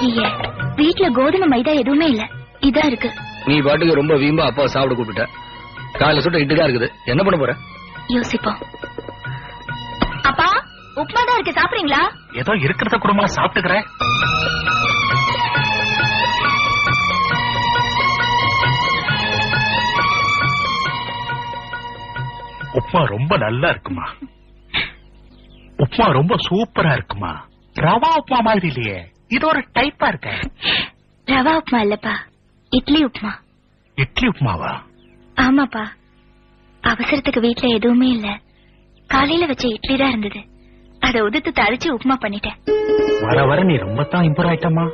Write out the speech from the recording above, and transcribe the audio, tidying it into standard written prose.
ஐய, வீட்டுல கோதுமை மைதா எதுவுமே இல்ல, இதா இருக்கு. நீ பாட்டுக்கு ரொம்ப வீம்பா அப்பா சாப்பிட கூப்பிட்ட. காலைல சுட்ட இட்டுதான் இருக்குது, என்ன பண்ண போற? யோசிப்போம். அப்பா, உப்மா தான் இருக்கு, சாப்பிடுறீங்களா? ஏதோ இருக்கிறத குடும்பமா சாப்பிட்டுக்கிறேன். உப்மா ரொம்ப நல்லா இருக்குமா? உப்மா ரொம்ப சூப்பரா இருக்குமா? ரவா உப்மா மாதிரி இல்லையே, இது ஒரு டைப்பா இருக்க. ரவா உப்மா இல்லப்பா, இட்லி உப்மா. இட்லி உப்மாவா? ஆமாப்பா, அவசரத்துக்கு வீட்டுல எதுவுமே இல்ல, காலையில வச்ச இட்லி தான் இருந்தது, அதை உதுத்து தரிச்சு உப்மா பண்ணிட்டேன். வர வர நீ ரொம்ப தான் இம்ப்ரூவ் ஆயிட்டமா.